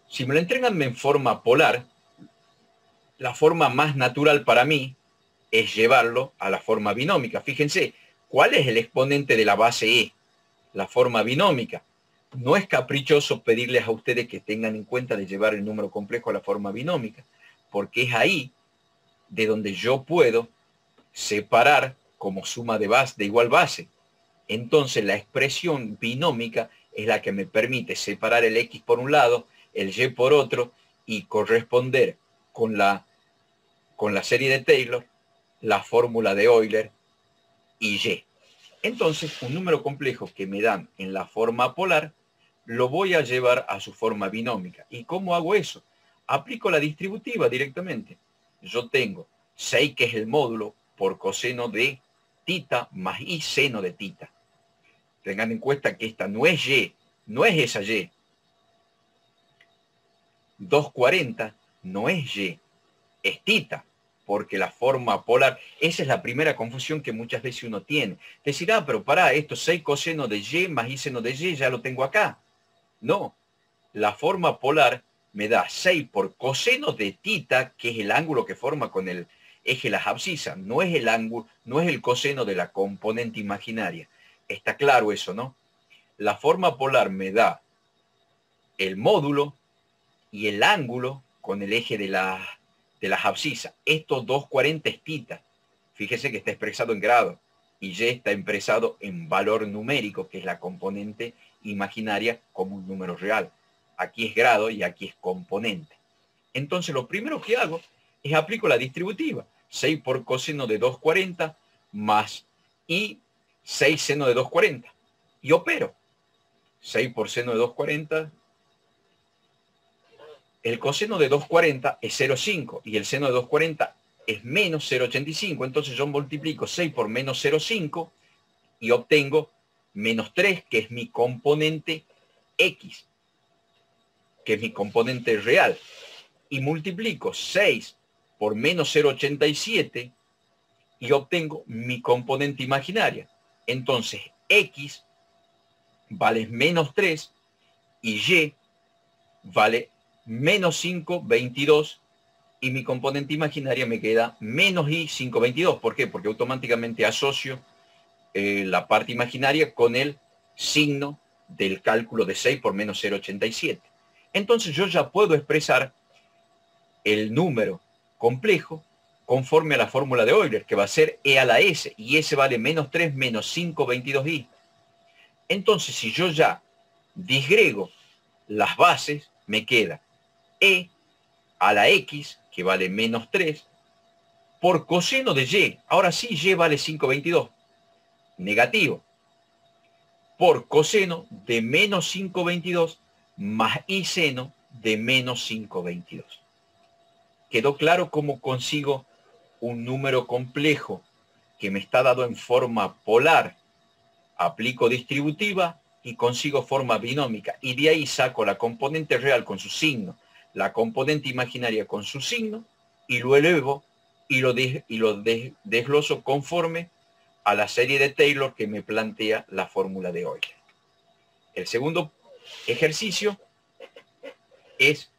A: Si me lo entregan en forma polar, la forma más natural para mí es llevarlo a la forma binómica. Fíjense, ¿cuál es el exponente de la base E? La forma binómica. No es caprichoso pedirles a ustedes que tengan en cuenta de llevar el número complejo a la forma binómica, porque es ahí de donde yo puedo separar como suma de igual base. Entonces la expresión binómica es la que me permite separar el x por un lado, el y por otro, y corresponder con la serie de Taylor, la fórmula de Euler y y. Entonces, un número complejo que me dan en la forma polar, lo voy a llevar a su forma binómica. ¿Y cómo hago eso? Aplico la distributiva directamente. Yo tengo 6, que es el módulo, por coseno de tita más y seno de tita. Tengan en cuenta que esta no es y, no es esa y. 240 no es y, es tita, porque la forma polar, esa es la primera confusión que muchas veces uno tiene. Decir, pero pará, esto 6 coseno de y más y seno de y, ya lo tengo acá. No, la forma polar me da 6 por coseno de tita, que es el ángulo que forma con el eje las abscisas. No es el ángulo, no es el coseno de la componente imaginaria. Está claro eso, ¿no? La forma polar me da el módulo y el ángulo con el eje de las abscisas. Estos 240 es tita. Fíjese que está expresado en grado y y está expresado en valor numérico, que es la componente imaginaria como un número real. Aquí es grado y aquí es componente. Entonces lo primero que hago es aplico la distributiva. 6 por coseno de 240 más y 6 seno de 240. Y opero. 6 por seno de 240. El coseno de 240 es 0,5 y el seno de 240 es menos 0,85. Entonces yo multiplico 6 por menos 0,5 y obtengo menos 3, que es mi componente X, que es mi componente real. Y multiplico 6 por menos 0,87 y obtengo mi componente imaginaria. Entonces X vale menos 3 y Y vale menos 5,22 y mi componente imaginaria me queda menos y 5,22. ¿Por qué? Porque automáticamente asocio la parte imaginaria con el signo del cálculo de 6 por menos 0,87. Entonces yo ya puedo expresar el número complejo conforme a la fórmula de Euler, que va a ser e a la s, y s vale menos 3 menos 5,22i. Entonces, si yo ya disgrego las bases, me queda e a la x, que vale menos 3, por coseno de y. Ahora sí, y vale 5,22. Negativo. Por coseno de menos 5,22 más y seno de menos 5,22. ¿Quedó claro cómo consigo un número complejo que me está dado en forma polar? Aplico distributiva y consigo forma binómica. Y de ahí saco la componente real con su signo, la componente imaginaria con su signo, y lo elevo y lo desgloso conforme a la serie de Taylor que me plantea la fórmula de Euler. El segundo ejercicio es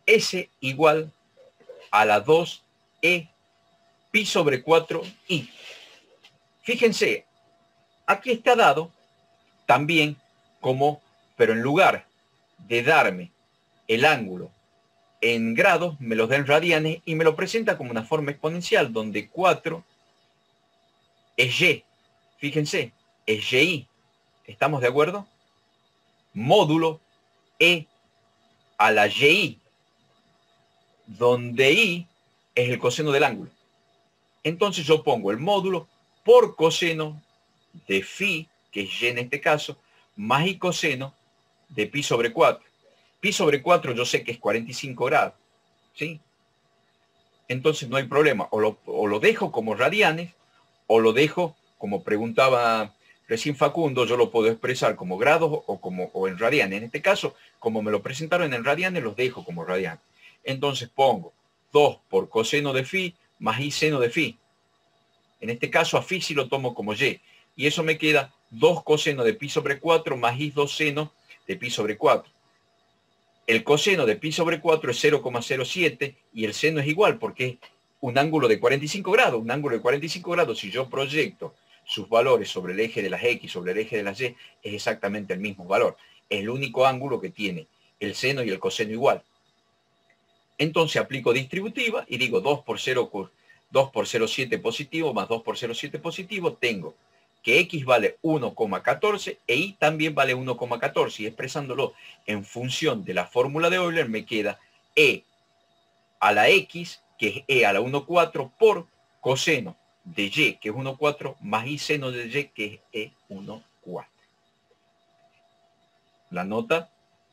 A: S igual a la 2e pi sobre 4i. Fíjense, aquí está dado también como, pero en lugar de darme el ángulo en grados, me los da en radianes y me lo presenta como una forma exponencial donde 4 es y. Fíjense, es y. ¿Estamos de acuerdo? Módulo e a la y, donde i es el coseno del ángulo. Entonces yo pongo el módulo por coseno de phi, que es y en este caso, más i coseno de pi sobre 4. Pi sobre 4 yo sé que es 45 grados, ¿sí? Entonces no hay problema, o lo dejo como radianes, o lo dejo, como preguntaba recién Facundo, yo lo puedo expresar como grados o en radianes. En este caso, como me lo presentaron en radianes, los dejo como radianes. Entonces pongo 2 por coseno de phi más i seno de phi. En este caso a phi sí lo tomo como y. Y eso me queda 2 coseno de pi sobre 4 más i 2 seno de pi sobre 4. El coseno de pi sobre 4 es 0,07 y el seno es igual porque es un ángulo de 45 grados. Un ángulo de 45 grados, si yo proyecto sus valores sobre el eje de las X, sobre el eje de las Y, es exactamente el mismo valor. Es el único ángulo que tiene el seno y el coseno igual. Entonces aplico distributiva y digo 2 por 0,7 positivo más 2 por 0,7 positivo. Tengo que X vale 1,14 e Y también vale 1,14. Y expresándolo en función de la fórmula de Euler me queda E a la X, que es E a la 1,4 por coseno de Y, que es 1,4, más I seno de Y, que es E 1,4. La nota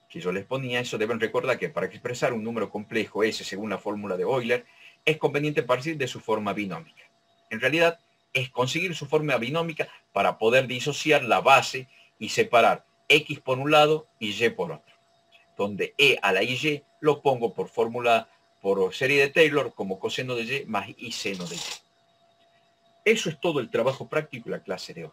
A: que yo les ponía, eso deben recordar que para expresar un número complejo S según la fórmula de Euler, es conveniente partir de su forma binómica. En realidad, es conseguir su forma binómica para poder disociar la base y separar X por un lado y Y por otro. Donde E a la Y lo pongo por fórmula, por serie de Taylor, como coseno de Y más I seno de Y. Eso es todo el trabajo práctico de la clase de hoy.